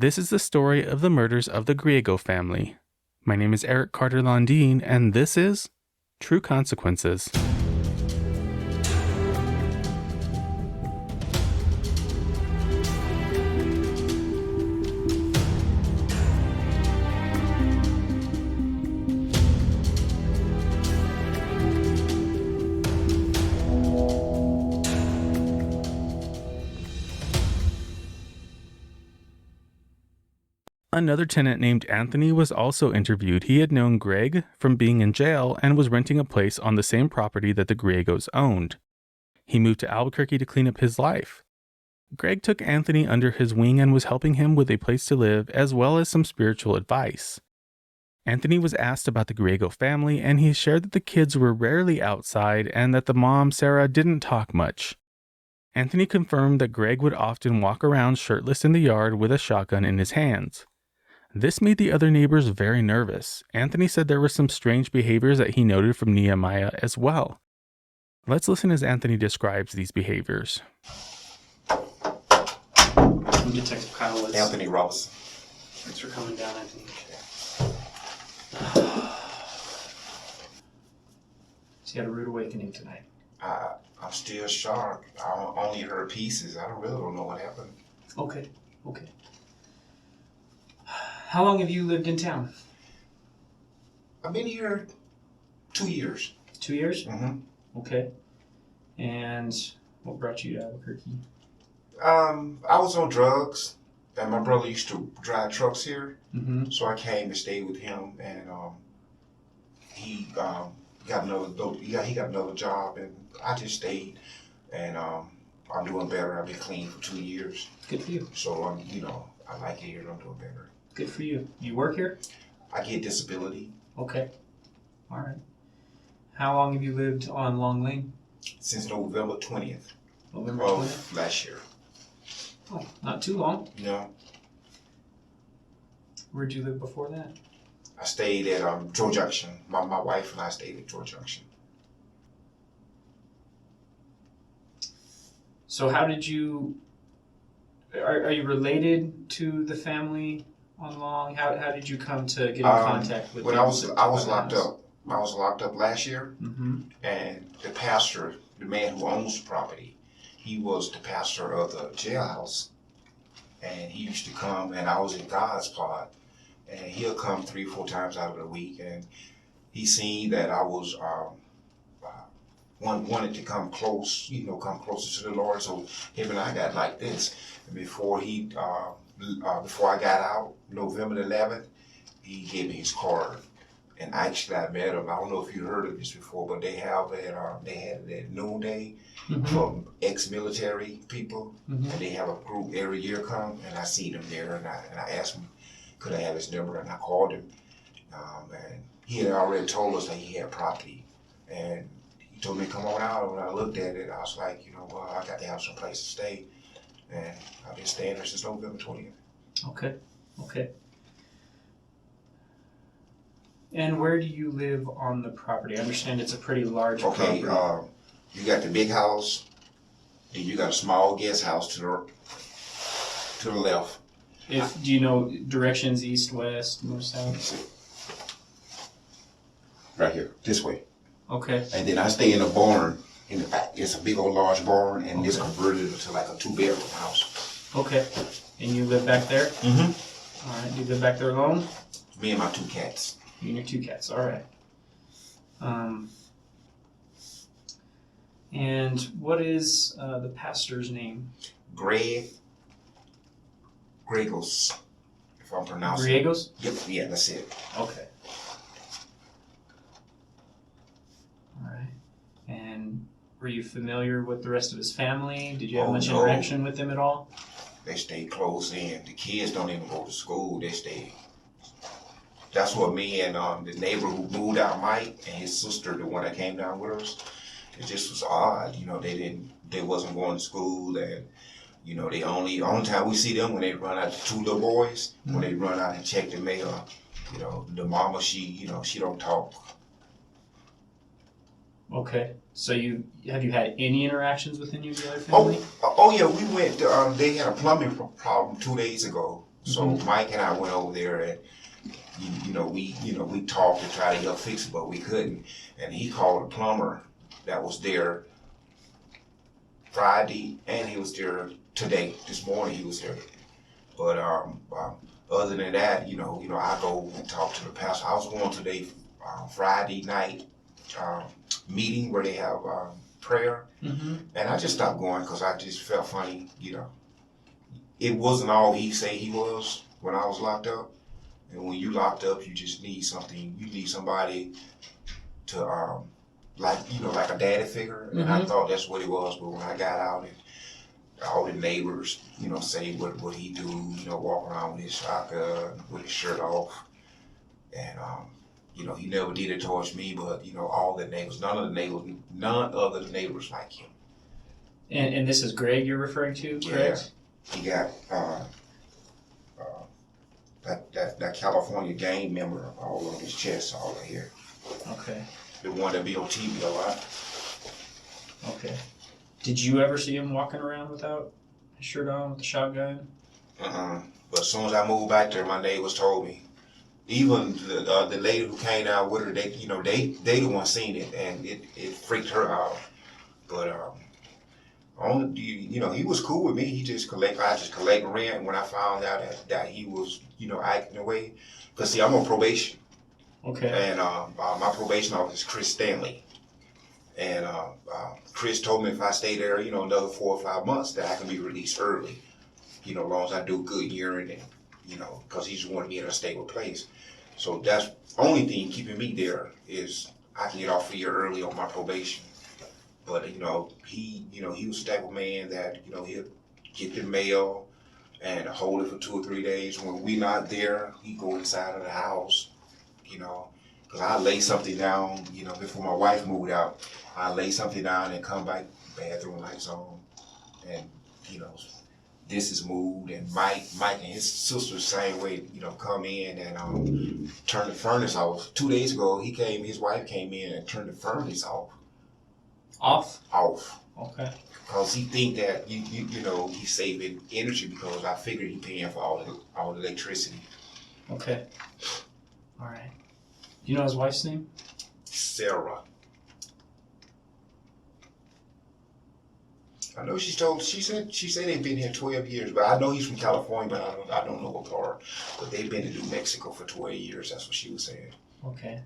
This is the story of the murders of the Griego family. My name is Eric Carter-Landin, and this is True Consequences. Another tenant named Anthony was also interviewed. He had known Greg from being in jail and was renting a place on the same property that the Griegos owned. He moved to Albuquerque to clean up his life. Greg took Anthony under his wing and was helping him with a place to live as well as some spiritual advice. Anthony was asked about the Griego family, and he shared that the kids were rarely outside and that the mom, Sarah, didn't talk much. Anthony confirmed that Greg would often walk around shirtless in the yard with a shotgun in his hands. This made the other neighbors very nervous. Anthony said there were some strange behaviors that he noted from Nehemiah as well. Let's listen as Anthony describes these behaviors. Detective Kyle Woods. Anthony Ross. Thanks for coming down, Anthony. So you had a rude awakening tonight. I'm still shocked. I only heard pieces. I really don't know what happened. Okay. How long have you lived in town? I've been here 2 years. 2 years? Mm-hmm. Okay. And what brought you to Albuquerque? I was on drugs, and my brother used to drive trucks here, so I came to stay with him, and he got another job, and I just stayed, and I'm doing better. I've been clean for 2 years. Good for you. So I like it here, and I'm doing better. Good for you. You work here? I get disability. Okay. All right. How long have you lived on Long Lane? Since November 20th. November 20th? Of last year. Oh, not too long. No. Where'd you live before that? I stayed at George Junction. My wife and I stayed at George Junction. So how did you... Are you related to the family on Long? How did you come to get in contact with them? When I was locked up. I was locked up last year, and the pastor, the man who owns the property, he was the pastor of the jailhouse, and he used to come, and I was in God's part, and he'll come 3 or 4 times out of the week, and he seen that I was wanted to come close, come closer to the Lord, so him and I got like this. And before I got out, November 11th, he gave me his card. And actually, I met him. I don't know if you heard of this before, but they had that noonday from ex-military people, and they have a group every year come. And I seen him there, and I asked him, could I have his number? And I called him, and he had already told us that he had property, and he told me to come on out. And when I looked at it, I was like, well, I got to have some place to stay, and I've been staying there since November 20th. Okay. And where do you live on the property? I understand it's a pretty large property. Okay, you got the big house, then you got a small guest house to the left. Do you know directions, east, west, north, south? Right here, this way. Okay. And then I stay in a barn in the back. It's a big old large barn, and it's converted into like a 2-bedroom house. Okay. And you live back there? Mm-hmm. All right. Do you live back there alone? Me and my 2 cats. You and your 2 cats. All right. And what is the pastor's name? Griegos, if I'm pronouncing it. Griegos? Yep, yeah, that's it. Okay. All right. And were you familiar with the rest of his family? Did you have much interaction with them at all? They stay close in. The kids don't even go to school. They stay. That's what me and the neighbor who moved out, Mike, and his sister, the one that came down with us, it just was odd. They wasn't going to school, and the only time we see them when they run out, the 2 little boys, when they run out and check the mail. The mama, she don't talk. Okay. So have you had any interactions with any of the other family? Oh yeah, we went. They had a plumbing problem 2 days ago, So Mike and I went over there and we talked to try to help fix it, but we couldn't. And he called a plumber that was there Friday, and he was there today. This morning he was there. But other than that, I go and talk to the pastor. I was going to the Friday night meeting where they have prayer, and I just stopped going because I just felt funny. It wasn't all he said he was when I was locked up. And when you locked up, you just need something. You need somebody to like a daddy figure. And I thought that's what it was. But when I got out and all the neighbors, say what he do, walk around with his shotgun, with his shirt off. And, he never did it towards me, but, all the neighbors, none of the neighbors like him. And this is Greg you're referring to, correct? Yeah. He got that California gang member all on his chest, all right here. Okay. The one that be on TV a lot. Okay. Did you ever see him walking around without his shirt on with the shotgun? But as soon as I moved back there, my neighbors told me. Even the lady who came down with her, they the one seen it, and it freaked her out. But he was cool with me. I just collect rent when I found out that he was acting away. Cause see, I'm on probation. Okay. And my probation officer is Chris Stanley. And Chris told me if I stay there, another 4 or 5 months, that I can be released early. As long as I do good urine and, because he just wanted me in a stable place. So that's the only thing keeping me there is I can get off a year early on my probation. But, he was the type of man that, he'll get the mail and hold it for 2 or 3 days. When we not there, he go inside of the house, because I lay something down, before my wife moved out, I lay something down and come back, bathroom lights on, and, this is moved, and Mike and his sister the same way, come in and turn the furnace off. 2 days ago, his wife came in and turned the furnace off. Off? Off. Okay. Because he think that, he's saving energy because I figure he paying for all the electricity. Okay. All right. Do you know his wife's name? Sarah. I know she said they've been here 12 years, but I know he's from California, but I don't know what part. But they've been to New Mexico for 12 years. That's what she was saying. Okay.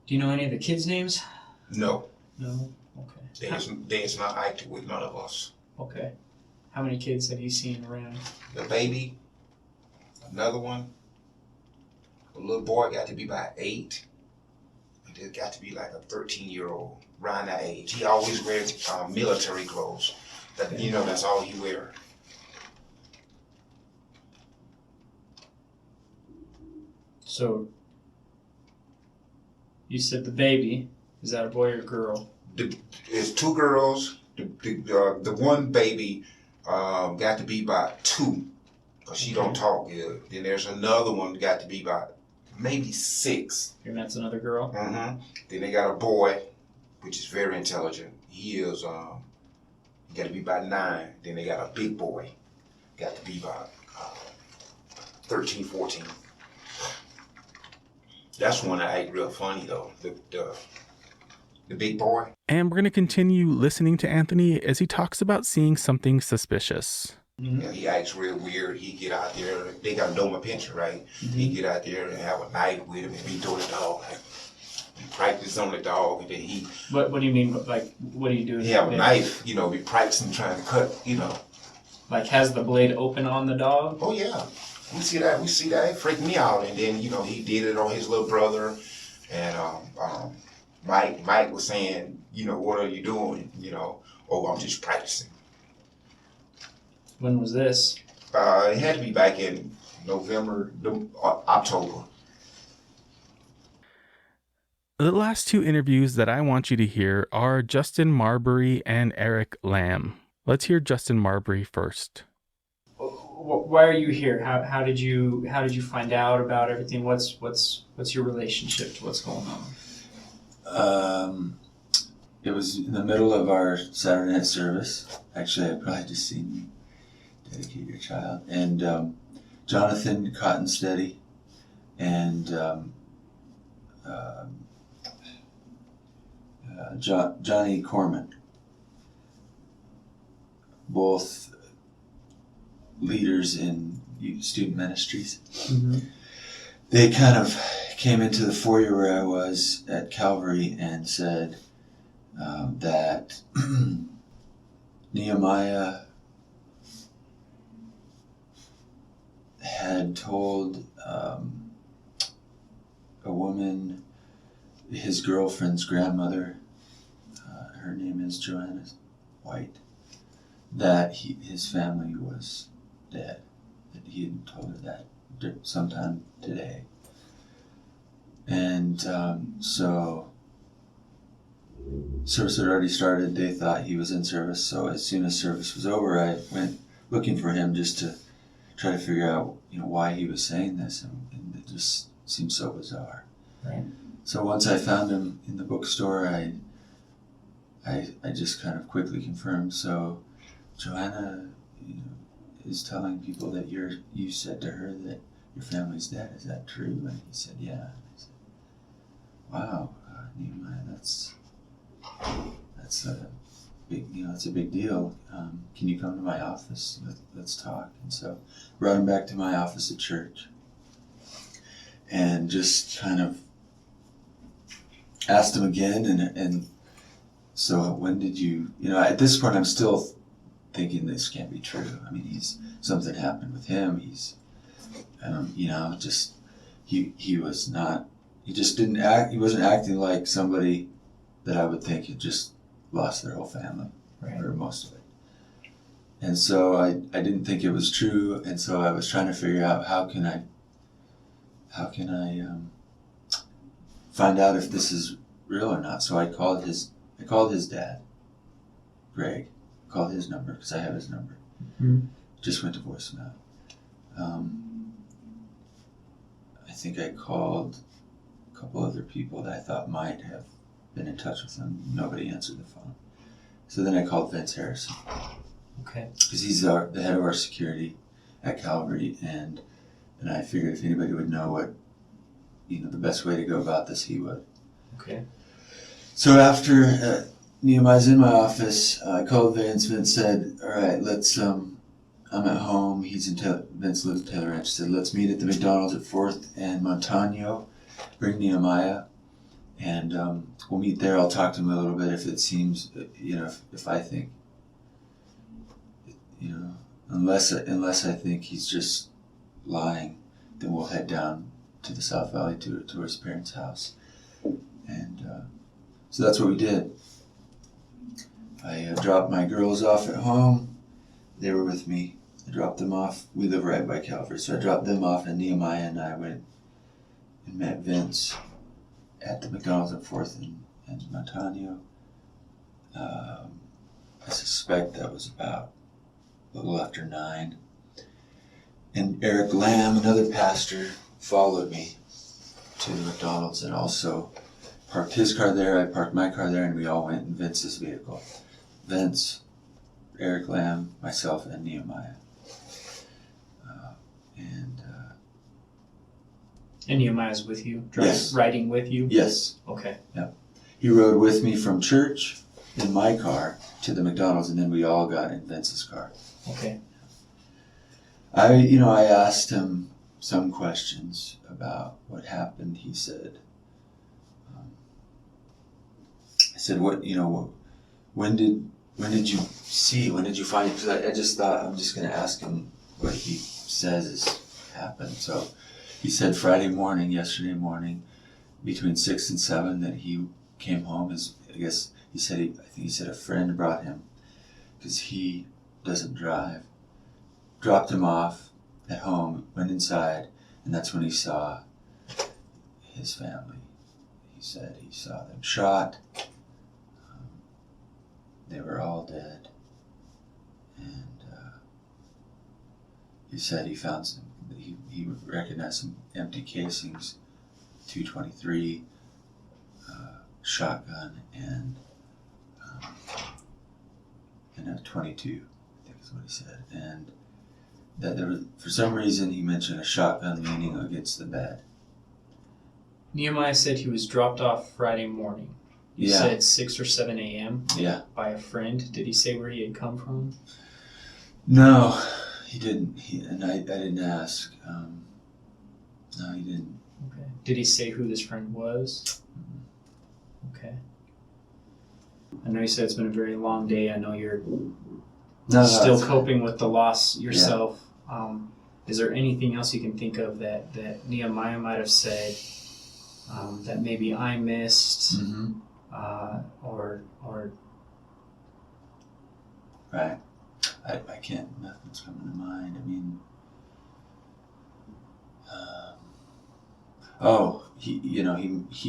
Do you know any of the kids' names? No. No? Okay. Dad's not active with none of us. Okay. How many kids have you seen around? The baby, another one. The little boy got to be about 8. And there's got to be like a 13-year-old around that age. He always wears military clothes. That's all he wears. So, you said the baby. Is that a boy or girl? It's 2 girls. The one baby got to be about 2, because she don't talk good. Then there's another one got to be about maybe 6. And that's another girl? Mm-hmm. Then they got a boy, which is very intelligent. He is, got to be about 9. Then they got a big boy, got to be about 13, 14. That's one that act real funny though, the big boy. And we're going to continue listening to Anthony as he talks about seeing something suspicious. Mm-hmm. Yeah, he acts real weird. He get out there, they got a doma pincher, right? Mm-hmm. He get out there and have a knife with him and be doing the dog. He practice on the dog, and then he... What do you mean, like, what do you do? He have a knife, be practicing trying to cut, Like, has the blade open on the dog? Oh, yeah. We see that. It freaked me out. And then, he did it on his little brother. And Mike was saying, what are you doing? Oh, I'm just practicing. When was this? It had to be back in October. The last 2 interviews that I want you to hear are Justin Marbury and Eric Lamb. Let's hear Justin Marbury first. Why are you here? How did you find out about everything? What's your relationship to what's going on? It was in the middle of our Saturday night service. Actually, I probably just seen dedicate your child. And Jonathan Cottonsteady and Johnny Corman, both leaders in student ministries. Mm-hmm. They kind of came into the foyer where I was at Calvary and said that Nehemiah had told a woman, his girlfriend's grandmother, her name is Joanna White, that his family was dead. That he had told her that sometime today. And so service had already started. They thought he was in service. So as soon as service was over, I went looking for him just to try to figure out, why he was saying this. And it just seemed so bizarre. Right. So once I found him in the bookstore, I just kind of quickly confirmed. So Joanna, is telling people that you said to her that your family's dead. Is that true? And he said, yeah. I said, wow, Nehemiah, that's a big, it's a big deal. Can you come to my office? Let's talk. And so brought him back to my office at church and just kind of asked him again. And so when did you, at this point I'm still thinking this can't be true. I mean, something happened with him. He was not, he just didn't act, he wasn't acting like somebody that I would think had just lost their whole family, Right. or most of it. And so I didn't think it was true. And so I was trying to figure out how can I find out if this is real or not. So I called his dad, Greg. Called his number because I have his number. Mm-hmm. Just went to voicemail. I think I called a couple other people that I thought might have been in touch with him. Nobody answered the phone. So then I called Vince Harrison. Okay. Because he's the head of our security at Calvary, and I figured if anybody would know what, the best way to go about this, he would. Okay. So after Nehemiah's in my office, I called Vince. Vince said, all right, let's, I'm at home. Vince lives in Taylor Ranch. He said, let's meet at the McDonald's at 4th and Montano. Bring Nehemiah. And we'll meet there. I'll talk to him a little bit if it seems, if I think, unless I think he's just lying, then we'll head down to the South Valley to his parents' house. And so that's what we did. I dropped my girls off at home. They were with me. I dropped them off. We live right by Calvary, so I dropped them off, and Nehemiah and I went and met Vince at the McDonald's at 4th and Montano. I suspect that was about a little after 9. And Eric Lamb, another pastor, followed me to the McDonald's and also parked his car there. I parked my car there, and we all went in Vince's vehicle. Vince, Eric Lamb, myself, and Nehemiah. And Nehemiah's with you? Yes. Riding with you? Yes. Okay. Yeah. He rode with me from church in my car to the McDonald's, and then we all got in Vince's car. Okay. I asked him some questions about what happened. He said, I said, when did you find it? Because I just thought I'm just going to ask him what he says has happened. So he said yesterday morning, between 6 and 7, that he came home. I think he said a friend brought him because he doesn't drive. Dropped him off at home, went inside, and that's when he saw his family. He said he saw them shot. They were all dead. And he said he found he recognized some empty casings, 223, shotgun, and a 22, I think is what he said. And that there was, for some reason, he mentioned a shotgun leaning against the bed. Nehemiah said he was dropped off Friday morning. You Yeah. said 6 or 7 a.m. Yeah. by a friend. Did he say where he had come from? No, he didn't. I didn't ask. No, he didn't. Okay. Did he say who this friend was? Okay. I know you said it's been a very long day. I know you're still it's coping with the loss yourself. Is there anything else you can think of that Nehemiah might have said that maybe I missed, Mm-hmm. or Right. I can't. Nothing's coming to mind. I mean,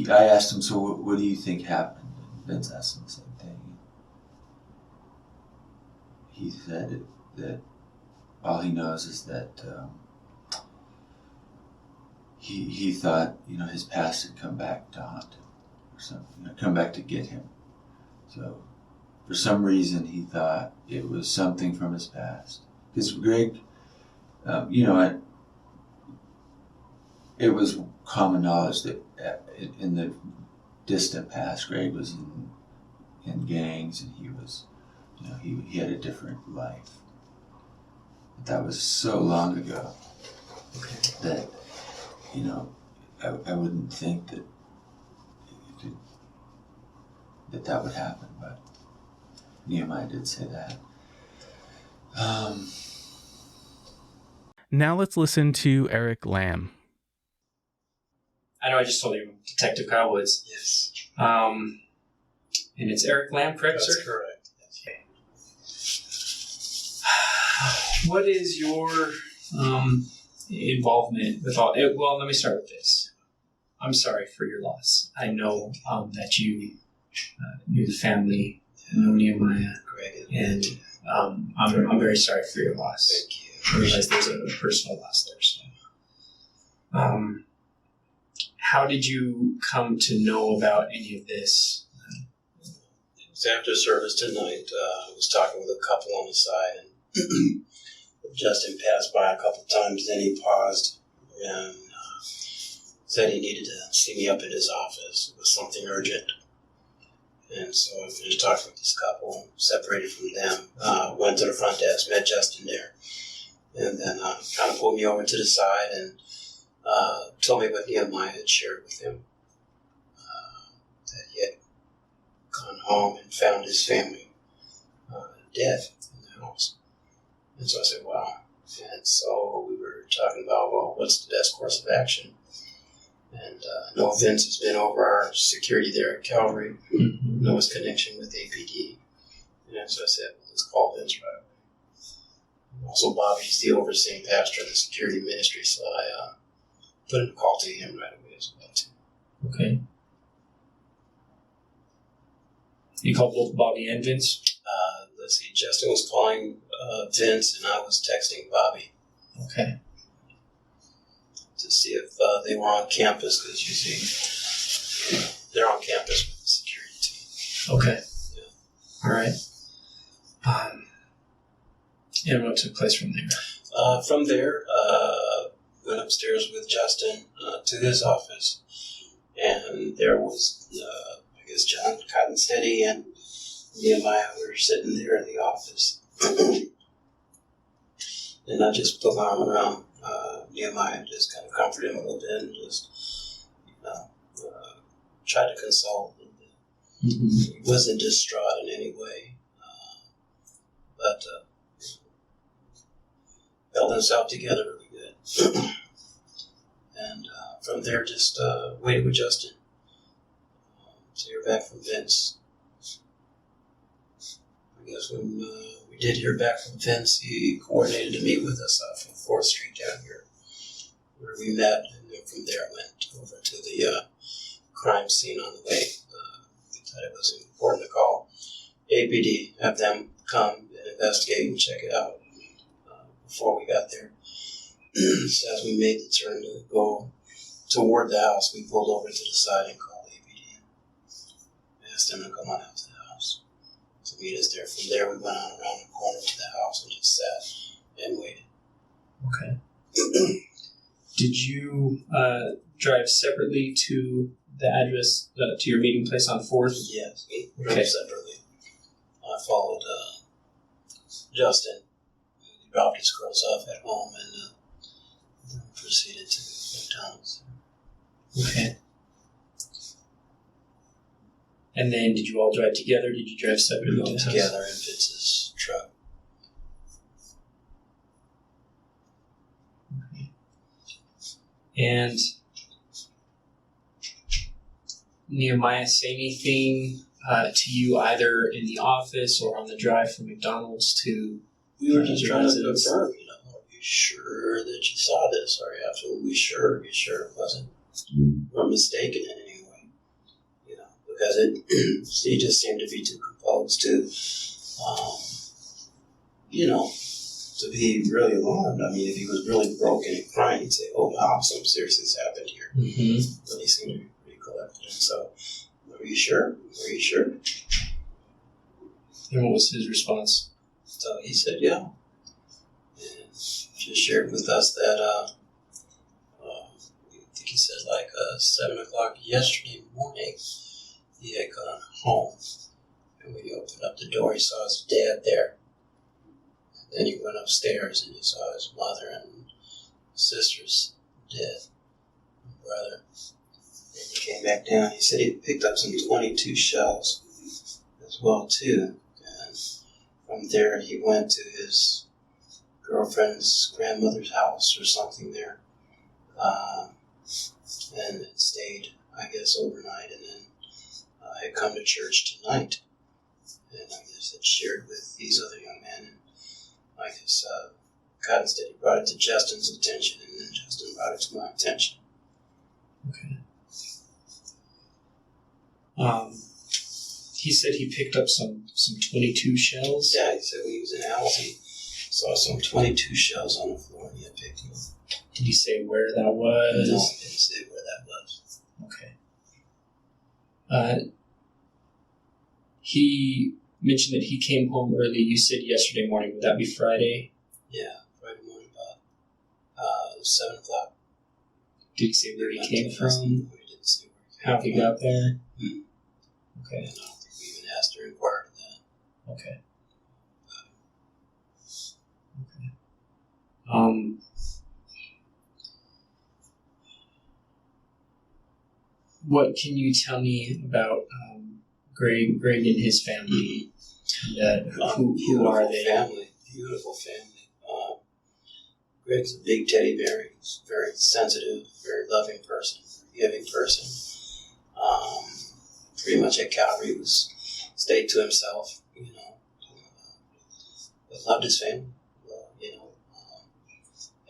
I asked him, so what do you think happened? And Vince asked him the same thing. He said that all he knows is that he thought, his past had come back to haunt him or something, come back to get him. So for some reason he thought it was something from his past. Because Greg, it was common knowledge that in the distant past, Greg was in gangs, and he was, he had a different life. But that was so long ago that, I wouldn't think that that would happen, but Nehemiah did say that. Now let's listen to Eric Lamb. I know I just told you, Detective Kyle Woods. Yes. And it's Eric Lamb, correct, That's sir? correct. What is your involvement with all? Well, let me start with this. I'm sorry for your loss. I know that you knew the family, know Nehemiah, Greg, and I'm very sorry for your loss. thank you. I realize there's a personal loss there. So, how did you come to know about any of this? It was after service tonight. I was talking with a couple on the side, and Justin passed by a couple times. Then he paused and said he needed to see me up at his office. It was something urgent. And so I finished talking with this couple, separated from them, went to the front desk, met Justin there, and then kind of pulled me over to the side and told me what Nehemiah had shared with him, that he had gone home and found his family dead in the house. And so I said, wow. And so we were talking about, well, what's the best course of action? And I know Vince has been over our security there at Calvary, know his connection with APD. And so I said, well, let's call Vince right away. Also, Bobby's the overseeing pastor of the security ministry, so I put in a call to him right away as well, too. Okay. You called both Bobby and Vince? Let's see, Justin was calling Vince, and I was texting Bobby Okay. to see if they were on campus, because usually they're on campus with the security team. Okay. Yeah. All right. And what took place from there? From there, went upstairs with Justin to his office, and there was, I guess, John Cottonsteady and Nehemiah were sitting there in the office. And I just put my arm around Nehemiah, just kind of comforted him a little bit, and just, tried to console him. He wasn't distraught in any way, but held himself together really good. And from there, just waited with Justin to hear back from Vince. I guess when we did hear back from Vince, he coordinated to meet with us from 4th Street down here, where we met, and then from there went over to the crime scene on the way. We thought it was important to call APD, have them come and investigate and check it out before we got there. So as we made the turn to go toward the house, we pulled over to the side and called APD and asked them to come on out to the house to meet us there. From there, we went on around the corner to the house and just sat and waited. Okay. Did you drive separately to the address, to your meeting place on 4th? Yes, we Okay. drove separately. I followed Justin. He dropped his girls off at home and then proceeded to McDonald's. Okay. And then did you all drive together? Did you drive separately? We to drove the house? together in Vince's truck. And Nehemiah say anything to you either in the office or on the drive from McDonald's to We were just your trying to residence? confirm, are you sure that you saw this? Are you absolutely sure? Are you sure it wasn't or mistaken in any way? Because he just seemed to be too composed to, to be really alarmed. I mean, if he was really broken and crying, he'd say, "Oh wow, something serious has happened here." Mm-hmm. But he seemed to be pretty collected. And so, are you sure? Are you sure? And what was his response? So he said, "Yeah." And just shared with us that, I think he said 7 o'clock yesterday morning, he had gone home. And when he opened up the door, he saw his dad there. And then he went upstairs and he saw his mother and sisters dead, and brother. And he came back down. He said he picked up some 22 shells as well, too. And from there, he went to his girlfriend's grandmother's house or something there, and stayed, I guess, overnight, and then had come to church tonight, and I guess had shared with these other young men, and I guess God instead brought it to Justin's attention, and then Justin brought it to my attention. Okay. He said he picked up some 22 shells. Yeah, he said when he was in Alice, he saw some 22 shells on the floor, and he had picked them up. Did he say where that was? No, he didn't say where that was. Okay. He mentioned that he came home early. You said yesterday morning. Would that be Friday? Yeah, Friday morning about 7 o'clock. Did he say where he came from? No, he didn't say where How he got there? Hmm. Okay. And I don't think we even asked or inquired of that. Okay. What can you tell me about Greg and his family? Who are they? Beautiful family. Greg's a big teddy bear. He's a very sensitive, very loving person, very giving person. Pretty much at Calvary was stayed to himself, but loved his family.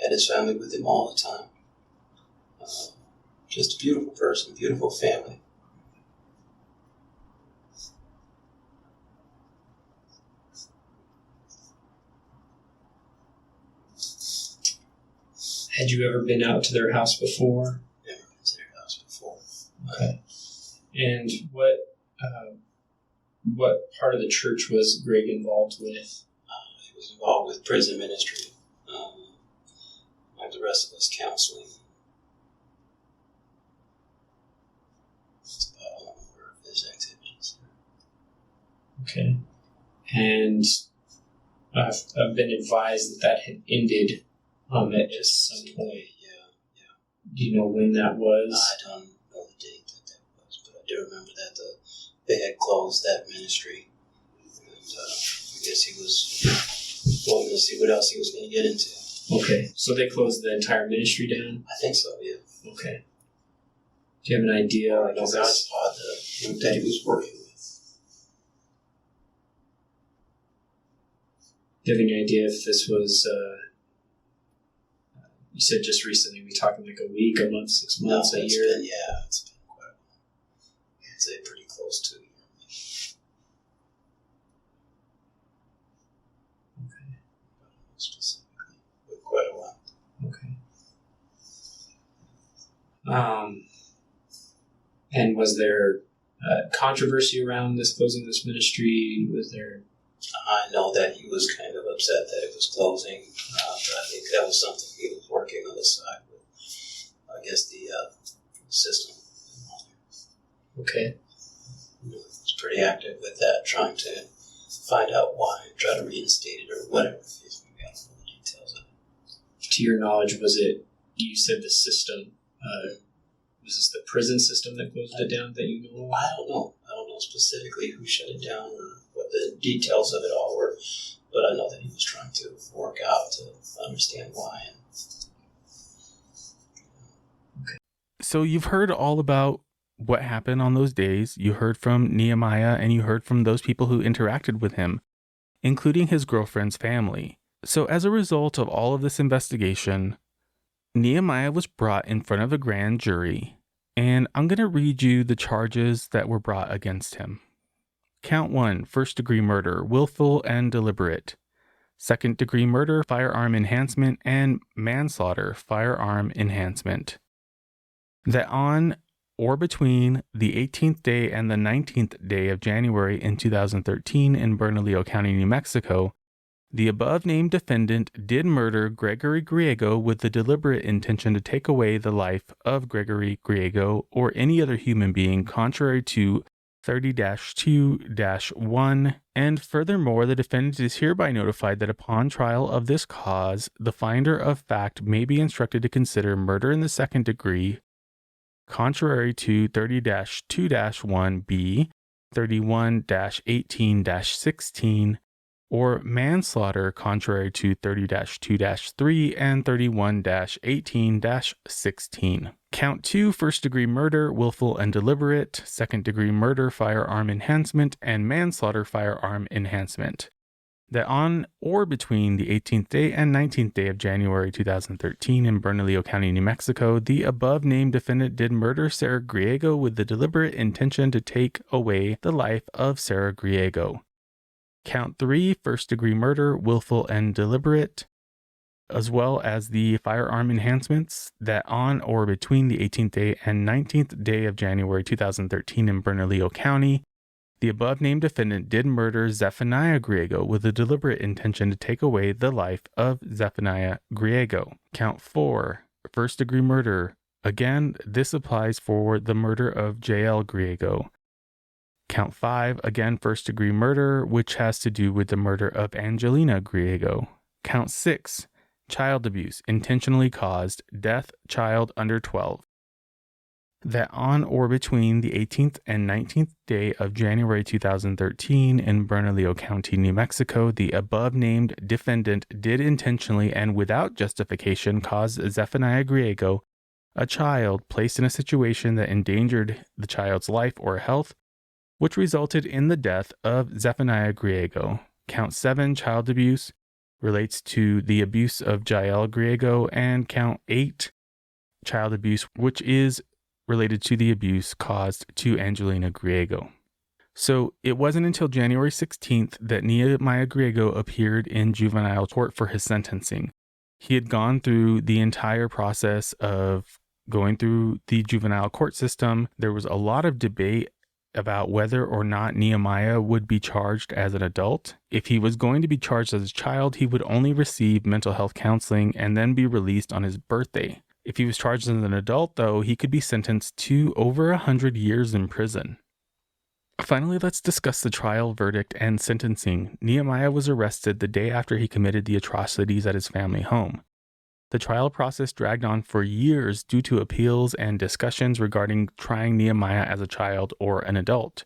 Had his family with him all the time. Just a beautiful person, beautiful family. Had you ever been out to their house before? Never been to their house before. Okay. And what part of the church was Greg involved with? He was involved with prison ministry, like the rest of us, counseling. That's about all I'm aware of his activities. Okay. And I've been advised that had ended at some point. Yeah. Do you know when that was? I don't know the date that was, but I do remember that they had closed that ministry. And I guess he was looking to see what else he was going to get into. Okay. So they closed the entire ministry down? I think so, yeah. Okay. Do you have an idea? I know that's part that he was working with. Do you have any idea if this was, you said just recently, we talking like a week, a month, 6 months, a year? It's been quite a while. I'd say pretty close to a year. Okay. Specifically, but quite a while. Okay. And was there controversy around this closing this ministry? Was there I know that he was kind of upset that it was closing, but I think that was something he was working on the side with, I guess, the system. Okay. He was pretty active with that, trying to find out why, try to reinstate it or whatever. We don't know the details of it. To your knowledge, was it, you said the system, was this the prison system that closed it down that you know of? I don't know. I don't know specifically who shut it down or what the details of it all were, but I know that he was trying to work out to understand why. So you've heard all about what happened on those days. You heard from Nehemiah and you heard from those people who interacted with him, including his girlfriend's family. So as a result of all of this investigation, Nehemiah was brought in front of a grand jury, and I'm going to read you the charges that were brought against him. Count 1, first-degree murder, willful and deliberate. Second-degree murder, firearm enhancement, and manslaughter, firearm enhancement. That on or between the 18th day and the 19th day of January in 2013 in Bernalillo County, New Mexico, the above-named defendant did murder Gregory Griego with the deliberate intention to take away the life of Gregory Griego or any other human being contrary to 30-2-1, and furthermore, the defendant is hereby notified that upon trial of this cause, the finder of fact may be instructed to consider murder in the second degree contrary to 30-2-1b, 31-18-16, or manslaughter contrary to 30-2-3 and 31-18-16. Count 2, first-degree murder, willful and deliberate, second-degree murder, firearm enhancement, and manslaughter, firearm enhancement. That on or between the 18th day and 19th day of January 2013 in Bernalillo County, New Mexico, the above-named defendant did murder Sarah Griego with the deliberate intention to take away the life of Sarah Griego. Count 3, first-degree murder, willful and deliberate, as well as the firearm enhancements, that on or between the 18th day and 19th day of January 2013 in Bernalillo County, the above-named defendant did murder Zephaniah Griego with the deliberate intention to take away the life of Zephaniah Griego. Count 4, first-degree murder. Again, this applies for the murder of J.L. Griego. Count 5, again, first-degree murder, which has to do with the murder of Angelina Griego. Count 6, child abuse, intentionally caused, death, child under 12. That on or between the 18th and 19th day of January 2013 in Bernalillo County, New Mexico, the above-named defendant did intentionally and without justification cause Zephaniah Griego, a child, placed in a situation that endangered the child's life or health, which resulted in the death of Zephaniah Griego. Count 7, child abuse, relates to the abuse of Jael Griego, and count 8, child abuse, which is related to the abuse caused to Angelina Griego. So it wasn't until January 16th that Nehemiah Griego appeared in juvenile court for his sentencing. He had gone through the entire process of going through the juvenile court system. There was a lot of debate about whether or not Nehemiah would be charged as an adult. If he was going to be charged as a child, he would only receive mental health counseling and then be released on his birthday. If he was charged as an adult, though, he could be sentenced to over 100 years in prison. Finally, let's discuss the trial, verdict, and sentencing. Nehemiah was arrested the day after he committed the atrocities at his family home. The trial process dragged on for years due to appeals and discussions regarding trying Nehemiah as a child or an adult.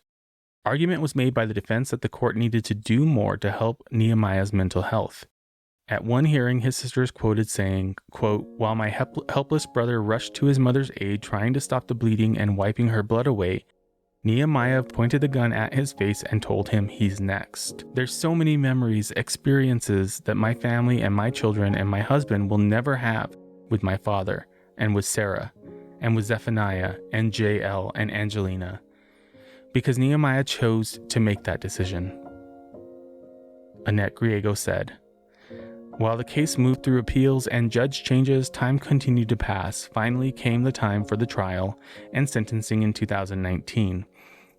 Argument was made by the defense that the court needed to do more to help Nehemiah's mental health. At one hearing, his sister is quoted saying, quote, "While my helpless brother rushed to his mother's aid, trying to stop the bleeding and wiping her blood away, Nehemiah pointed the gun at his face and told him he's next." There's so many memories, experiences that my family and my children and my husband will never have with my father and with Sarah and with Zephaniah and JL and Angelina, because Nehemiah chose to make that decision. Annette Griego said, "While the case moved through appeals and judge changes, time continued to pass. Finally came the time for the trial and sentencing in 2019.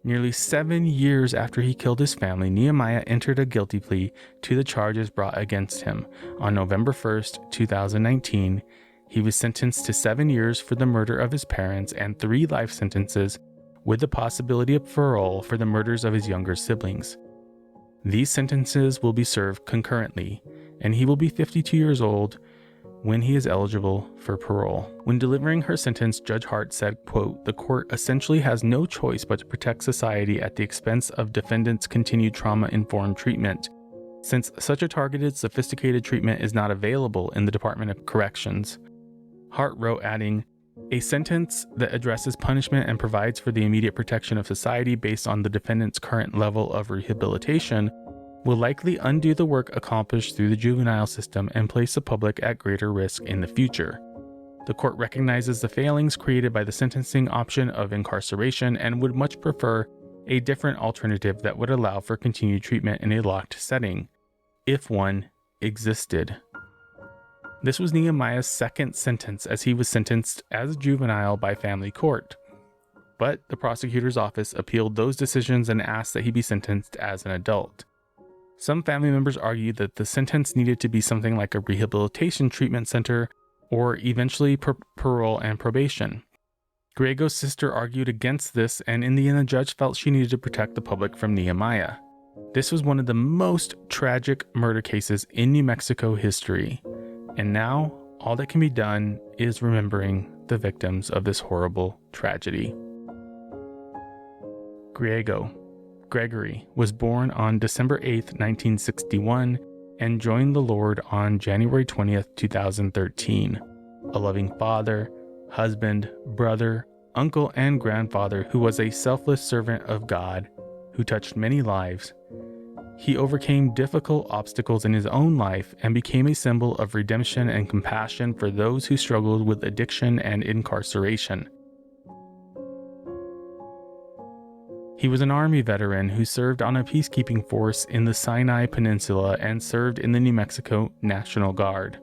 Nearly 7 years after he killed his family, Nehemiah entered a guilty plea to the charges brought against him. On November 1st, 2019, he was sentenced to 7 years for the murder of his parents and 3 life sentences with the possibility of parole for the murders of his younger siblings. These sentences will be served concurrently, and he will be 52 years old when he is eligible for parole. When delivering her sentence, Judge Hart said, quote, "The court essentially has no choice but to protect society at the expense of defendants' continued trauma-informed treatment, since such a targeted, sophisticated treatment is not available in the Department of Corrections." Hart wrote, adding, "A sentence that addresses punishment and provides for the immediate protection of society based on the defendant's current level of rehabilitation will likely undo the work accomplished through the juvenile system and place the public at greater risk in the future. The court recognizes the failings created by the sentencing option of incarceration and would much prefer a different alternative that would allow for continued treatment in a locked setting, if one existed." This was Nehemiah's second sentence, as he was sentenced as a juvenile by family court. But the prosecutor's office appealed those decisions and asked that he be sentenced as an adult. Some family members argued that the sentence needed to be something like a rehabilitation treatment center or eventually parole and probation. Griego's sister argued against this, and in the end the judge felt she needed to protect the public from Nehemiah. This was one of the most tragic murder cases in New Mexico history, and now all that can be done is remembering the victims of this horrible tragedy. Gregory was born on December 8, 1961, and joined the Lord on January 20th, 2013. A loving father, husband, brother, uncle, and grandfather who was a selfless servant of God who touched many lives. He overcame difficult obstacles in his own life and became a symbol of redemption and compassion for those who struggled with addiction and incarceration. He was an Army veteran who served on a peacekeeping force in the Sinai Peninsula and served in the New Mexico National Guard.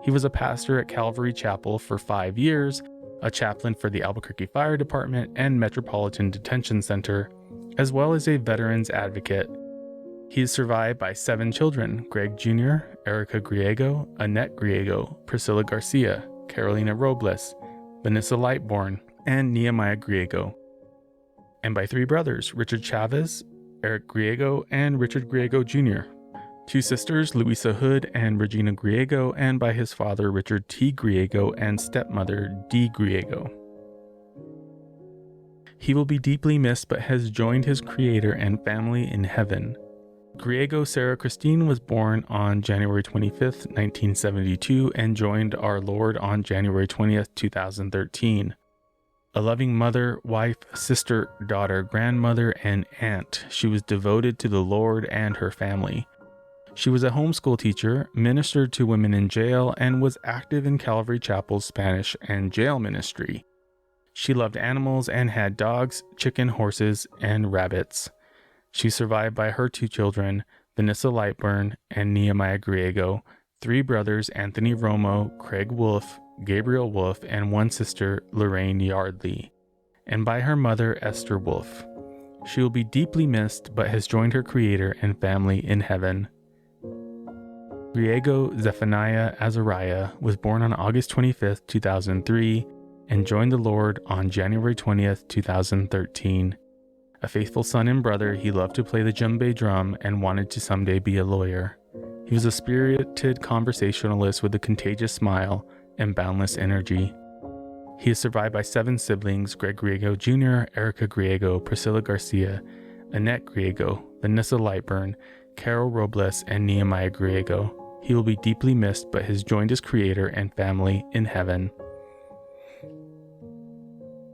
He was a pastor at Calvary Chapel for 5 years, a chaplain for the Albuquerque Fire Department and Metropolitan Detention Center, as well as a veterans advocate. He is survived by 7 children: Greg Jr., Erica Griego, Annette Griego, Priscilla Garcia, Carolina Robles, Vanessa Lightborn, and Nehemiah Griego, and by 3 brothers, Richard Chavez, Eric Griego, and Richard Griego Jr., 2 sisters, Luisa Hood and Regina Griego, and by his father, Richard T. Griego, and stepmother, Dee Griego. He will be deeply missed but has joined his creator and family in heaven. Griego Sarah Christine was born on January 25th, 1972, and joined our Lord on January 20th, 2013. A loving mother, wife, sister, daughter, grandmother, and aunt, she was devoted to the Lord and her family. She was a homeschool teacher, ministered to women in jail, and was active in Calvary Chapel's Spanish and jail ministry. She loved animals and had dogs, chicken, horses, and rabbits. She's survived by her 2 children, Vanessa Lightburn and Nehemiah Griego, 3 brothers, Anthony Romo, Craig Wolf, Gabriel Wolf, and 1 sister, Lorraine Yardley, and by her mother, Esther Wolf. She will be deeply missed, but has joined her creator and family in heaven. Griego Zephaniah Azariah was born on August 25th, 2003, and joined the Lord on January 20th, 2013. A faithful son and brother, he loved to play the djembe drum and wanted to someday be a lawyer. He was a spirited conversationalist with a contagious smile and boundless energy. He is survived by 7 siblings: Greg Griego Jr., Erica Griego, Priscilla Garcia, Annette Griego, Vanessa Lightburn, Carol Robles, and Nehemiah Griego. He will be deeply missed, but has joined his creator and family in heaven.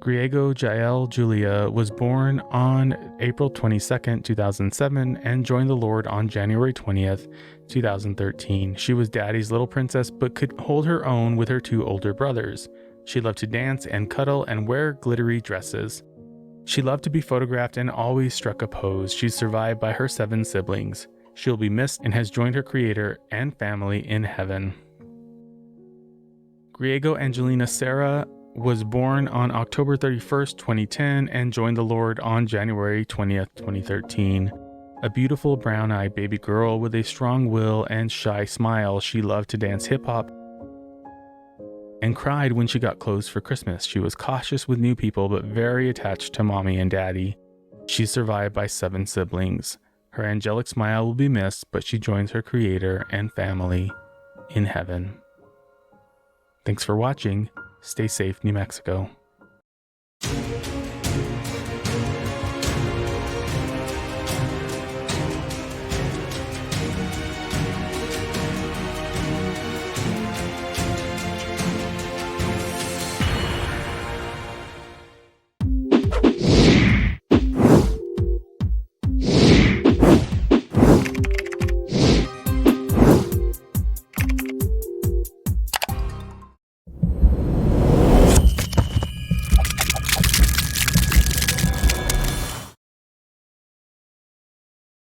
Griego Jael Julia was born on April 22nd, 2007, and joined the Lord on January 20th, 2013. She was Daddy's little princess, but could hold her own with her 2 older brothers. She loved to dance and cuddle and wear glittery dresses. She loved to be photographed and always struck a pose. She's survived by her 7 siblings. She'll be missed and has joined her creator and family in heaven. Griego Angelina Sarah was born on October 31st, 2010, and joined the Lord on January 20th, 2013. A beautiful brown-eyed baby girl with a strong will and shy smile, she loved to dance hip-hop and cried when she got clothes for Christmas. She was cautious with new people, but very attached to mommy and daddy. She's survived by 7 siblings. Her angelic smile will be missed, but she joins her creator and family in heaven. Thanks for watching. Stay safe, New Mexico.